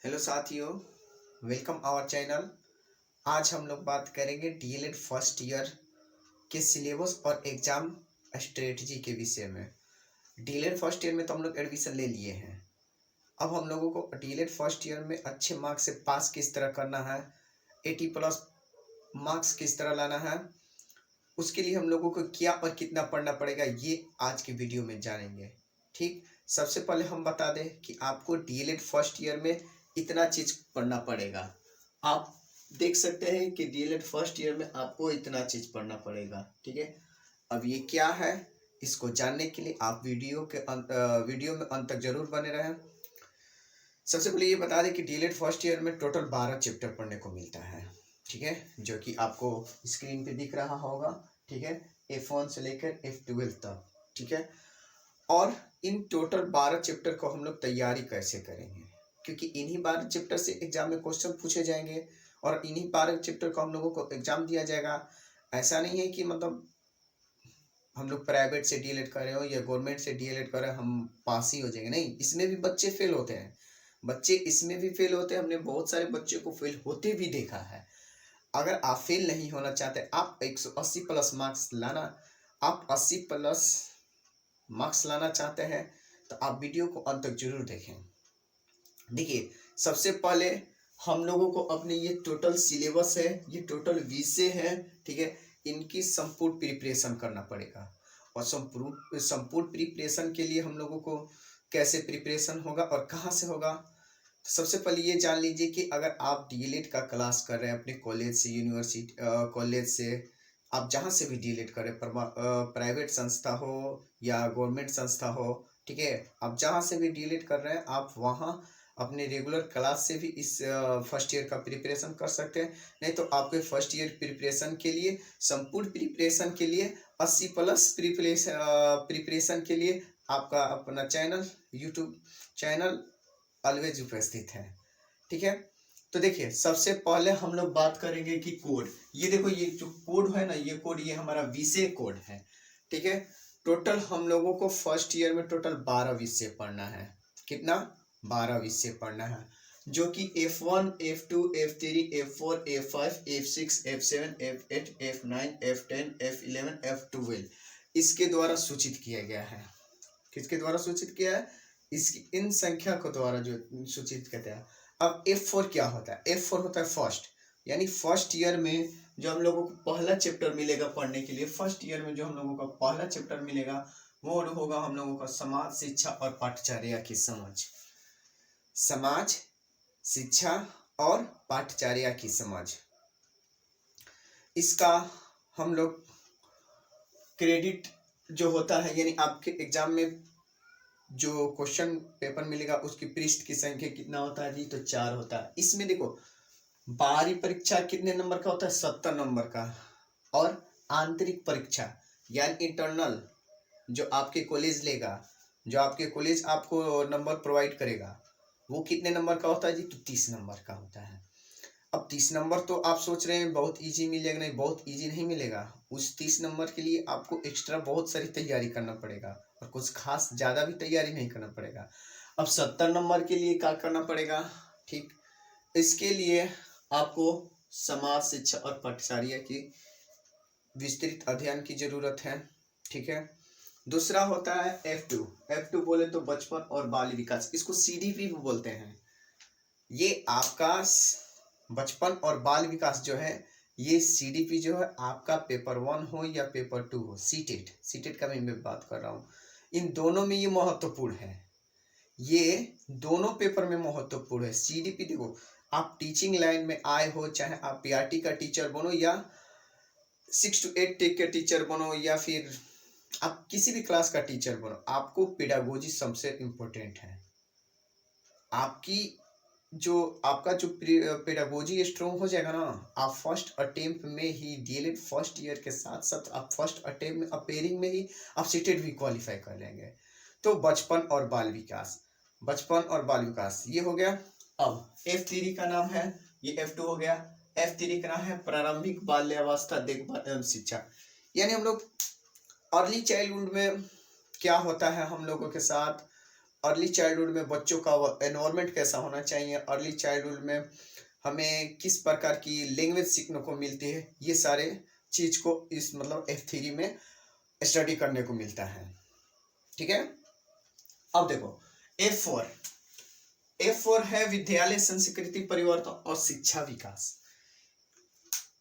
Hello साथियों, welcome our channel. आज हम लोग बात करेंगे डीएलएड फर्स्ट ईयर के सिलेबस और एग्ज़ाम स्ट्रेटजी के विषय में। डीएलएड फर्स्ट ईयर में तो हम लोग एडमिशन ले लिए हैं। अब हम लोगों को डीएलएड फर्स्ट ईयर में अच्छे मार्क्स से पास किस तरह करना है, 80+ मार्क्स किस तरह लाना है, उसके लिए हम लोगों को क्या और कितना पढ़ना पड़ेगा, ये आज की वीडियो में जानेंगे। ठीक, सबसे पहले हम बता दें कि आपको डीएलएड फर्स्ट ईयर में इतना चीज़ पढ़ना पड़ेगा। आप देख सकते हैं कि डीएलएड फर्स्ट ईयर में आपको इतना चीज़ पढ़ना पड़ेगा। ठीक है, अब ये क्या है, इसको जानने के लिए आप वीडियो में अंत तक जरूर बने रहें। सबसे पहले ये बता दें कि डीएलएड फर्स्ट ईयर में टोटल 12 चैप्टर पढ़ने को मिलता है। ठीक है, जो कि आपको स्क्रीन पे दिख रहा होगा। ठीक है, F1 से लेकर F12 तक। ठीक है, और इन टोटल 12 चैप्टर को हम लोग तैयारी कैसे करेंगे, क्योंकि इन्हीं 12 चैप्टर से एग्जाम में क्वेश्चन पूछे जाएंगे और इन्हीं 12 चैप्टर को हम लोगों को एग्जाम दिया जाएगा। ऐसा नहीं है कि मतलब हम लोग प्राइवेट से डीएलएड कर रहे हो या गवर्नमेंट से डीएलएड कर रहे हैं हम पास ही हो जाएंगे, नहीं, इसमें भी बच्चे फेल होते हैं। बच्चे इसमें भी फेल होते हैं, हमने बहुत सारे बच्चों को फेल होते भी देखा है। अगर आप फेल नहीं होना चाहते, आप 180+ मार्क्स लाना, आप 80+ मार्क्स लाना चाहते हैं, तो आप वीडियो को अंत तक जरूर देखें। देखिए, सबसे पहले हम लोगों को अपने ये टोटल सिलेबस है, ये टोटल विषय है, ठीक है, इनकी संपूर्ण प्रिपरेशन करना पड़ेगा। और संपूर्ण प्रिपरेशन के लिए हम लोगों को कैसे प्रिपरेशन होगा और कहाँ से होगा, तो सबसे पहले ये जान लीजिए कि अगर आप डीएलएड का क्लास कर रहे हैं अपने कॉलेज से, यूनिवर्सिटी कॉलेज से, आप जहाँ से भी डीएलएड करें, प्राइवेट संस्था हो या गवर्नमेंट संस्था हो, ठीक है, आप जहाँ से भी डीएलएड कर रहे हैं, आप वहाँ अपने रेगुलर क्लास से भी इस फर्स्ट ईयर का प्रिपरेशन कर सकते हैं। नहीं तो आपके फर्स्ट ईयर प्रिपरेशन के लिए, संपूर्ण प्रिपरेशन के लिए, 80+ प्रिपरेशन के लिए आपका अपना चैनल, यूट्यूब चैनल ऑलवेज उपस्थित है। ठीक है, तो देखिए, सबसे पहले हम लोग बात करेंगे कि कोड। ये देखो, ये जो कोड है ना, ये कोड, ये हमारा विषय कोड है। ठीक है, टोटल हम लोगों को फर्स्ट ईयर में टोटल 12 विषय पढ़ना है। कितना? 12 विषय पढ़ना है, जो कि F1, F2, F3, F4, F5, F6, F7, F8, F9, F10, F11, F12 इसके द्वारा सूचित किया गया है। किसके द्वारा सूचित किया है? इसकी इन संख्या को द्वारा जो सूचित करते हैं। अब F4 क्या होता है? F4 होता है फर्स्ट, यानी फर्स्ट ईयर में जो हम लोगों को पहला चैप्टर मिलेगा पढ़ने के लिए, फर्स्ट ईयर में जो हम लोगों का पहला चैप्टर मिलेगा वो होगा हम लोगों का समाज, शिक्षा और पाठचर्या की समझ। समाज, शिक्षा और पाठचर्या की समझ, इसका हम लोग क्रेडिट जो होता है, यानी आपके एग्जाम में जो क्वेश्चन पेपर मिलेगा उसकी पृष्ठ की संख्या कितना होता है जी? तो 4 होता है। इसमें देखो, बाहरी परीक्षा कितने नंबर का होता है? 70 नंबर का। और आंतरिक परीक्षा यानी इंटरनल, जो आपके कॉलेज लेगा, जो आपके कॉलेज आपको नंबर प्रोवाइड करेगा, वो कितने नंबर का होता है जी? तो 30 नंबर का होता है। अब 30 नंबर तो आप सोच रहे हैं बहुत इजी मिलेगा, नहीं, बहुत इजी नहीं मिलेगा। उस 30 नंबर के लिए आपको एक्स्ट्रा बहुत सारी तैयारी करना पड़ेगा और कुछ खास ज़्यादा भी तैयारी नहीं करना पड़ेगा। अब 70 नंबर के लिए क्या करना पड़ेगा? ठीक, इसके लिए आपको समाज, शिक्षा और पाठचर्या की विस्तृत अध्ययन की जरूरत है। ठीक है, दूसरा होता है F2। F2 बोले तो बचपन और बाल विकास, इसको CDP भी बोलते हैं। ये आपका बचपन और बाल विकास जो है, ये CDP जो है आपका पेपर 1 हो या पेपर 2 हो, सीटेट का भी मैं बात कर रहा हूँ, इन दोनों में ये महत्वपूर्ण है। ये दोनों पेपर में महत्वपूर्ण है। CDP देखो, आप टीचिंग लाइन में आए हो, चाहे आप PRT का टीचर बनो या 6 to 8 टेक का टीचर बनो या फिर आप किसी भी क्लास का टीचर बनो, आपको पेडागोजी सबसे इम्पोर्टेंट है। आपका जो पेडागोजी स्ट्रॉन्ग हो जाएगा ना, आप फर्स्ट अटेम्प्ट में ही डीएलएड फर्स्ट ईयर के साथ साथ आप फर्स्ट अटेम्प्ट में अपेयरिंग में ही आप सीटेट भी क्वालिफाई कर लेंगे। तो बचपन और बाल विकास, बचपन और बाल विकास ये हो गया। अब F3 का नाम है, ये F2 हो गया। F3 का नाम है प्रारंभिक बाल्यावस्था देखभाल एवं शिक्षा, यानी हम लोग अर्ली चाइल्डहुड में क्या होता है हम लोगों के साथ, अर्ली चाइल्डहुड में बच्चों का एनवायरनमेंट कैसा होना चाहिए, अर्ली चाइल्डहुड में हमें किस प्रकार की लैंग्वेज सीखने को मिलती है, ये सारे चीज को इस मतलब F3 में स्टडी करने को मिलता है। ठीक है, अब देखो F4, F4 है विद्यालय संस्कृति परिवर्तन और शिक्षा विकास।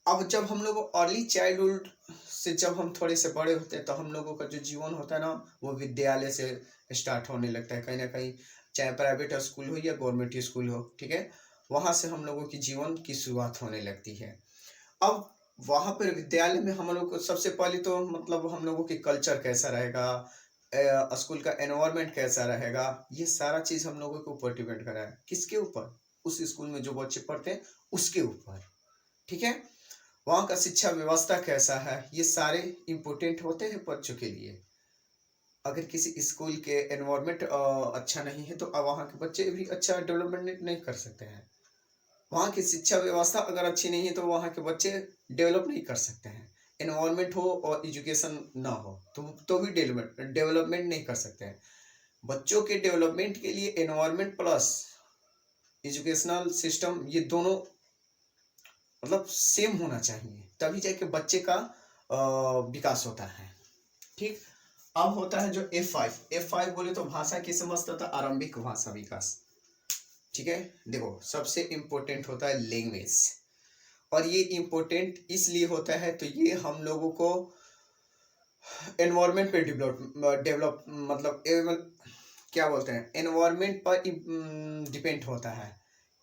अब जब हम लोग अर्ली चाइल्डहुड से जब हम थोड़े से बड़े होते हैं तो हम लोगों का जो जीवन होता है ना वो विद्यालय से स्टार्ट होने लगता है, कहीं ना कहीं, चाहे प्राइवेट स्कूल हो या गवर्नमेंट स्कूल हो। ठीक है, वहाँ से हम लोगों की जीवन की शुरुआत होने लगती है। अब वहाँ पर विद्यालय में हम लोग को सबसे पहले तो मतलब हम लोगों की कल्चर कैसा रहेगा, स्कूल का एनवायरनमेंट कैसा रहेगा, ये सारा चीज़ हम लोगों के ऊपर डिपेंड कर रहा है। किसके ऊपर? उस स्कूल में जो बच्चे पढ़ते हैं उसके ऊपर। ठीक है, वहाँ का शिक्षा व्यवस्था कैसा है, ये सारे इम्पोर्टेंट होते हैं बच्चों के लिए। अगर किसी स्कूल के एनवायरनमेंट अच्छा नहीं है तो अब वहाँ के बच्चे भी अच्छा डेवलपमेंट नहीं कर सकते हैं। वहाँ की शिक्षा व्यवस्था अगर अच्छी नहीं है तो वहाँ के बच्चे डेवलप नहीं कर सकते हैं। एनवायरनमेंट हो और एजुकेशन ना हो तो भी डेवलपमेंट नहीं कर सकते हैं। बच्चों के डेवलपमेंट के लिए एनवायरनमेंट प्लस एजुकेशनल सिस्टम, ये दोनों मतलब सेम होना चाहिए, तभी जाके बच्चे का विकास होता है। ठीक, अब होता है जो F5 बोले तो भाषा की समझ तथा आरंभिक भाषा विकास। ठीक है, देखो सबसे इम्पोर्टेंट होता है लैंग्वेज, और ये इम्पोर्टेंट इसलिए होता है तो ये हम लोगों को एनवायरनमेंट पे डेवलप मतलब क्या बोलते हैं, एनवायरनमेंट पर डिपेंड होता है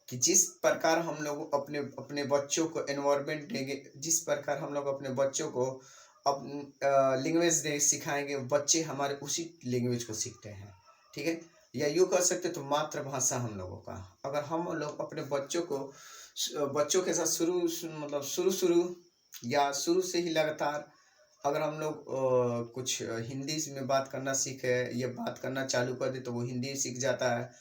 कि जिस प्रकार हम लोग अपने अपने बच्चों को एनवायरनमेंट देंगे, जिस प्रकार हम लोग अपने बच्चों को लैंग्वेज दे सिखाएंगे, बच्चे हमारे उसी लैंग्वेज को सीखते हैं। ठीक है, या यूँ कर सकते तो मातृभाषा हम लोगों का, अगर हम लोग अपने बच्चों के साथ शुरू या शुरू से ही लगातार अगर हम लोग कुछ हिंदी में बात करना सीखे या बात करना चालू कर दे तो वो हिंदी सीख जाता है,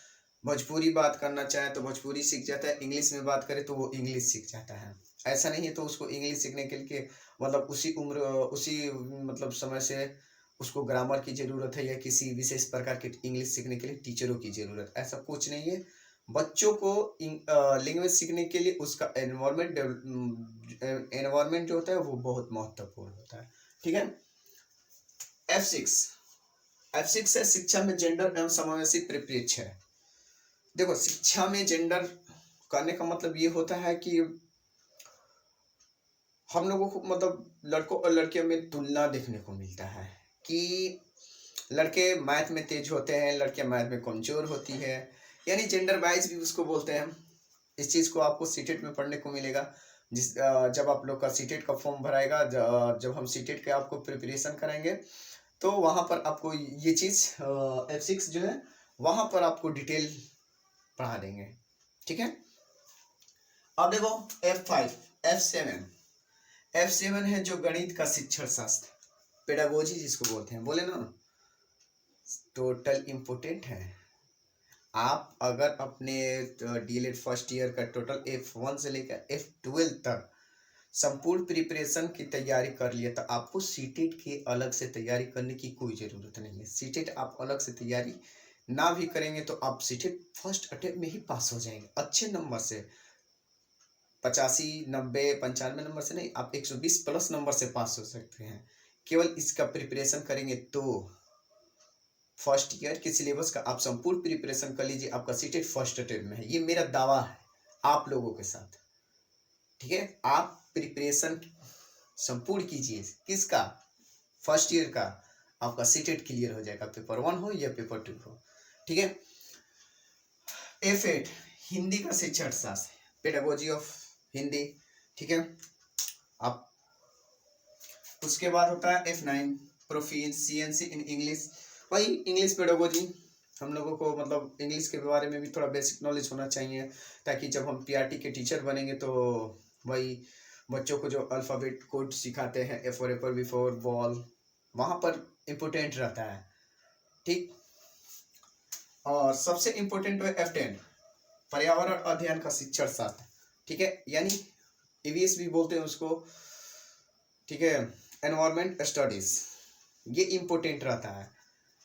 भोजपुरी बात करना चाहे तो भोजपुरी सीख जाता है, इंग्लिश में बात करे तो वो इंग्लिश सीख जाता है। ऐसा नहीं है तो उसको इंग्लिश सीखने के लिए मतलब उसी मतलब समय से उसको ग्रामर की ज़रूरत है या किसी विशेष प्रकार के इंग्लिश सीखने के लिए टीचरों की ज़रूरत, ऐसा कुछ नहीं है। बच्चों को लैंग्वेज सीखने के लिए उसका एनवायरनमेंट जो होता है वो बहुत महत्वपूर्ण होता है। ठीक है, F6 है शिक्षा में जेंडर एवं समावेशी परिप्रेक्ष्य है। देखो शिक्षा में जेंडर करने का मतलब ये होता है कि हम लोगों को मतलब लड़कों और लड़कियों में तुलना देखने को मिलता है कि लड़के मैथ में तेज होते हैं, लड़कियां मैथ में कमजोर होती है, यानी जेंडर वाइज भी उसको बोलते हैं। इस चीज़ को आपको सीटेट में पढ़ने को मिलेगा। जब आप लोग का सीटेट का फॉर्म भराएगा, जब हम सीटेट के आपको प्रिपरेशन कराएंगे तो वहाँ पर आपको ये चीज़ F6 जो है वहाँ पर आपको डिटेल पढ़ा देंगे। ठीक है, अब देखो F7 है जो गणित का शिक्षण शास्त्र, पेडागोजी जिसको बोलते हैं, बोले ना, टोटल इम्पोर्टेंट है। आप अगर अपने डीएलएड फर्स्ट ईयर का टोटल F1 से लेकर F12 तक संपूर्ण प्रिपरेशन की तैयारी कर लिया तो आपको सीटेट की अलग से तैयारी करने की कोई ज़रूरत नहीं है। सीटेट आप अलग से तैयारी ना भी करेंगे तो आप सीटेट फर्स्ट अटेम्प्ट में ही पास हो जाएंगे अच्छे नंबर से, 85, 90, 95 नंबर से नहीं, आप 120 प्लस नंबर से पास हो सकते हैं। केवल इसका प्रिपरेशन करेंगे तो फर्स्ट ईयर के सिलेबस का आप संपूर्ण प्रिपरेशन कर लीजिए, आपका सीटेट फर्स्ट अटेम्प्ट में है, ये मेरा दावा है आप लोगों के साथ। ठीक है, आप प्रिपरेशन संपूर्ण कीजिए, किसका? फर्स्ट ईयर का, आपका सीटेट क्लियर हो जाएगा, पेपर 1 हो या पेपर 2 हो। ठीक है, F8 हिंदी का शिक्षण शास्त्र, पेडागोजी ऑफ हिंदी। ठीक है, आप उसके बाद होता है F9 प्रोफिशिएंसी इन इंग्लिश, वही इंग्लिश पेडागोजी। हम लोगों को मतलब इंग्लिश के बारे में भी थोड़ा बेसिक नॉलेज होना चाहिए ताकि जब हम पीआरटी के टीचर बनेंगे तो वही बच्चों को जो अल्फ़ाबेट कोड सिखाते हैं A for Apple, B for ball, वहाँ पर इम्पोर्टेंट रहता है। ठीक, और सबसे इम्पोर्टेंट है F10 पर्यावरण अध्ययन का शिक्षण शास्त्र। ठीक है, यानी EVS भी बोलते हैं उसको। ठीक है, एनवायरमेंट स्टडीज, ये इम्पोर्टेंट रहता है।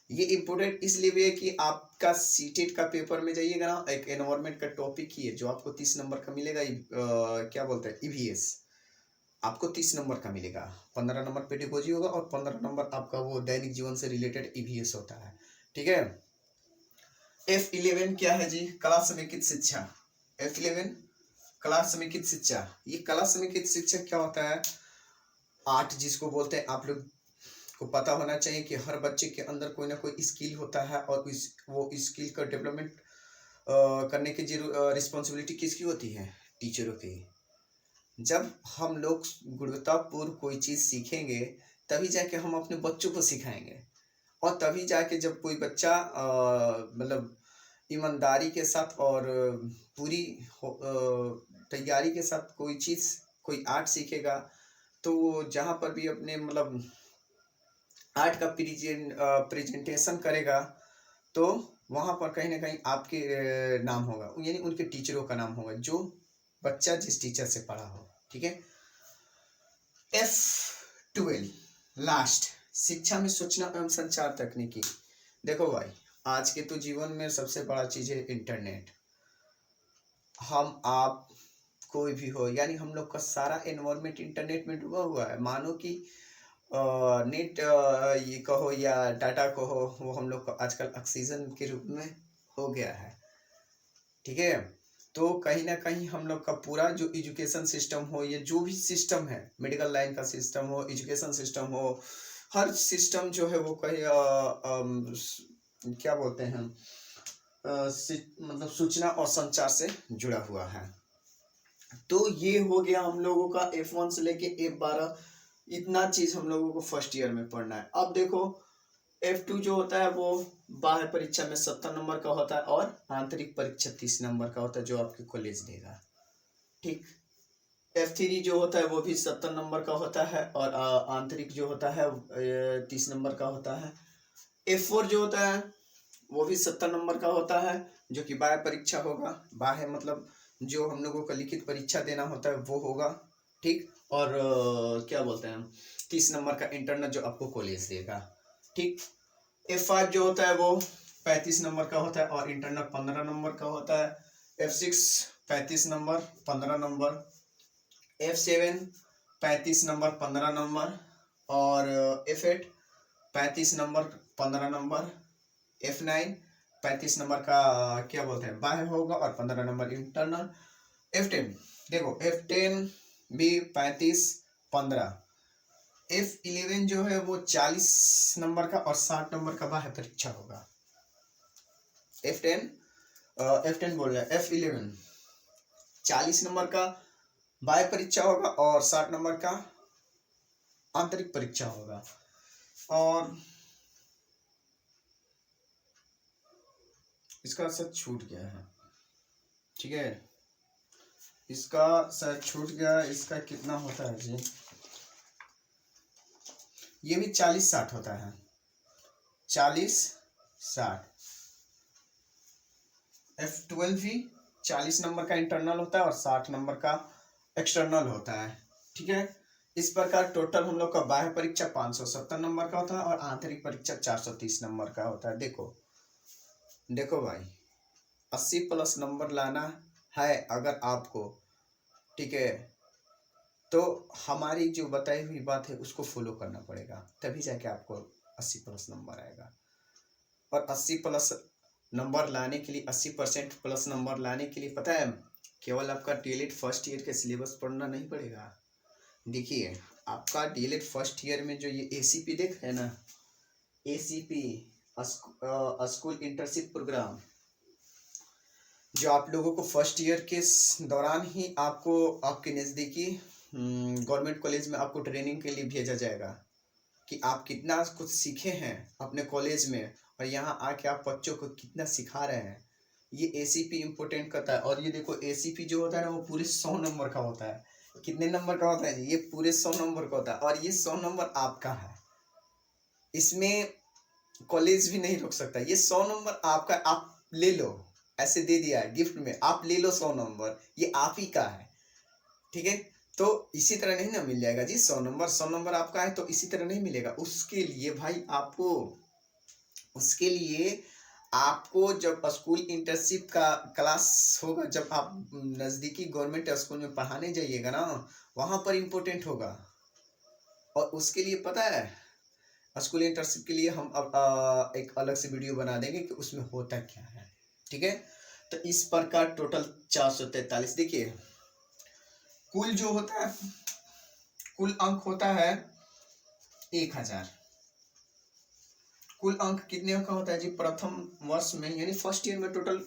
ये इम्पोर्टेंट इसलिए भी है कि आपका सीटेट का पेपर में जाइएगा ना, एक एनवायरमेंट का टॉपिक ही है जो आपको 30 नंबर का मिलेगा। क्या बोलते हैं, ईवीएस, आपको 30 नंबर का मिलेगा। 15 नंबर पेडागोजी होगा और 15 नंबर आपका वो दैनिक जीवन से रिलेटेड ईवीएस होता है। ठीक है। F11 क्या है जी, कला समेकित शिक्षा। F11 कला समेकित शिक्षा। ये कला समेकित शिक्षा क्या होता है, आर्ट जिसको बोलते हैं, आप लोग को पता होना चाहिए कि हर बच्चे के अंदर कोई ना कोई स्किल होता है और वो स्किल का डेवलपमेंट करने की रिस्पॉन्सिबिलिटी किसकी होती है, टीचरों की। जब हम लोग गुणवत्तापूर्ण कोई चीज़ सीखेंगे तभी जाके हम अपने बच्चों को सिखाएंगे, और तभी जाके जब कोई बच्चा मतलब ईमानदारी के साथ और पूरी तैयारी के साथ कोई चीज़, कोई आर्ट सीखेगा, तो वो जहाँ पर भी अपने मतलब आर्ट का प्रेजेंटेशन करेगा, तो वहाँ पर कहीं ना कहीं आपके नाम होगा, यानी उनके टीचरों का नाम होगा, जो बच्चा जिस टीचर से पढ़ा हो। ठीक है। F12 लास्ट, शिक्षा में सूचना एवं संचार तकनीकी। देखो भाई, आज के तो जीवन में सबसे बड़ा चीज है इंटरनेट। हम आप कोई भी हो, यानी हम लोग का सारा एनवायरमेंट इंटरनेट में डूबा हुआ है। मानो कि नेट ये कहो या डाटा कहो, वो हम लोग को आजकल ऑक्सीजन के रूप में हो गया है। ठीक है। तो कहीं ना कहीं हम लोग का पूरा जो एजुकेशन सिस्टम हो, ये जो भी सिस्टम है, मेडिकल लाइन का सिस्टम हो, एजुकेशन सिस्टम हो, हर सिस्टम जो है वो कहीं क्या बोलते हैं, मतलब सूचना और संचार से जुड़ा हुआ है। तो ये हो गया हम लोगों का F1 से लेके F12, इतना चीज हम लोगों को फर्स्ट ईयर में पढ़ना है। अब देखो F2 जो होता है वो बाह्य परीक्षा में 70 नंबर का होता है और आंतरिक परीक्षा 30 नंबर का होता है, जो आपके कॉलेज देगा। ठीक। F3 जो होता है वो भी 70 नंबर का होता है और आंतरिक जो होता है 30 नंबर का होता है। F4 जो होता है वो भी 70 नंबर का होता है, जो कि बाह्य परीक्षा होगा। बाह्य मतलब जो हम लोगों का लिखित परीक्षा देना होता है वो होगा। ठीक। और क्या बोलते हैं, 30 नंबर का इंटरनल जो आपको कॉलेज देगा। ठीक। F5 जो होता है वो 35 नंबर का होता है और इंटरनल 15 नंबर का होता है। F6 35 number 15 number. F7 35 number 15 number और F8 35 number 15 number. F9 35 number का क्या बोलते हैं, बाह्य होगा और 15 नंबर इंटरनल। F10 देखो, F10 भी 35 15। F11 जो है वो 40 नंबर का और 60 नंबर का बाह्य परीक्षा होगा। F10 बोल रहे हैं, F11 40 नंबर का बाह्य परीक्षा होगा और 60 नंबर का आंतरिक परीक्षा होगा। और इसका सच छूट गया है। ठीक है, इसका सच छूट गया। इसका कितना होता है जी, ये भी 40-60 होता है, 40-60। F12 भी 40 नंबर का इंटरनल होता है और 60 नंबर का एक्सटर्नल होता है। ठीक है। इस प्रकार टोटल हम लोग का बाह्य परीक्षा 570 नंबर का होता है और आंतरिक परीक्षा 430 नंबर का होता है। देखो देखो भाई, 80+ नंबर लाना है अगर आपको, ठीक है, तो हमारी जो बताई हुई बात है उसको फॉलो करना पड़ेगा, तभी जाके आपको 80+ नंबर आएगा। और 80+ नंबर लाने के लिए, 80% प्लस नंबर लाने के लिए, पता है, केवल आपका डीएलएड फर्स्ट ईयर के सिलेबस पढ़ना नहीं पड़ेगा। देखिए, आपका डीएलएड फर्स्ट ईयर में जो ये एसीपी देख रहे हैं ना, एसीपी स्कूल इंटर्नशिप प्रोग्राम, जो आप लोगों को फर्स्ट ईयर के दौरान ही आपको आपके नज़दीकी गवर्नमेंट कॉलेज में आपको ट्रेनिंग के लिए भेजा जाएगा कि आप कितना कुछ सीखे हैं अपने कॉलेज में और यहाँ आके आप बच्चों को कितना सिखा रहे हैं। ये एसीपी इम्पोर्टेंट करता है। और ये देखो, एसीपी जो होता है ना वो पूरे 100 नंबर का होता है। कितने नंबर का होता है? ये पूरे 100 नंबर का होता है और ये 100 नंबर आपका है। इसमें कॉलेज भी नहीं रोक सकता। ये 100 नंबर आपका, आप ले लो, ऐसे दे दिया है गिफ्ट में, आप ले लो 100 नंबर, ये आप ही का है। ठीक है। तो इसी तरह नहीं ना मिल जाएगा जी 100 नंबर। 100 नंबर आपका है तो इसी तरह नहीं मिलेगा। उसके लिए भाई आपको उसके लिए आपको जब स्कूल इंटर्नशिप का क्लास होगा, जब आप नज़दीकी गवर्नमेंट स्कूल में पढ़ाने जाइएगा ना, वहाँ पर इम्पोर्टेंट होगा। और उसके लिए पता है, स्कूल इंटर्नशिप के लिए हम अब एक अलग से वीडियो बना देंगे कि उसमें होता क्या है। ठीक है, तो इस प्रकार टोटल 443। देखिए कुल जो होता है, कुल अंक होता है 1000। कुल अंक कितने का होता है जी? प्रथम वर्ष में यानी फर्स्ट ईयर में टोटल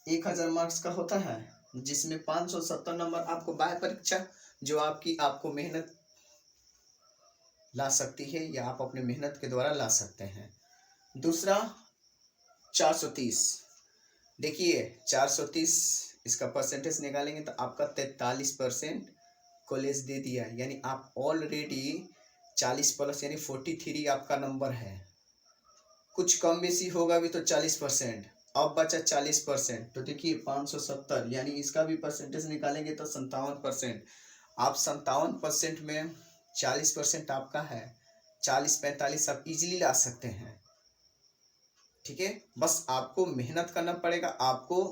1000 मार्क्स का होता है, जिसमें 570 नंबर आपको बाह्य परीक्षा जो आपको मेहनत ला सकती है या आप अपने मेहनत के द्वारा ला सकते हैं। दूसरा 430। देखिए 430 इसका परसेंटेज निकालेंगे तो आपका 43% कॉलेज दे दिया, यानी आप ऑलरेडी 40 प्लस यानी 43 आपका नंबर है। कुछ कम बेसी होगा भी तो 40%, अब बचा 40%। तो देखिए 570 यानी इसका भी परसेंटेज निकालेंगे तो 57%। आप 57% में 40% आपका है, 40-45 आप इजीली ला सकते हैं। ठीक है, बस आपको मेहनत करना पड़ेगा, आपको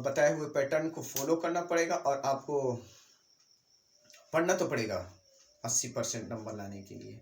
बताए हुए पैटर्न को फॉलो करना पड़ेगा और आपको पढ़ना तो पड़ेगा 80% नंबर लाने के लिए।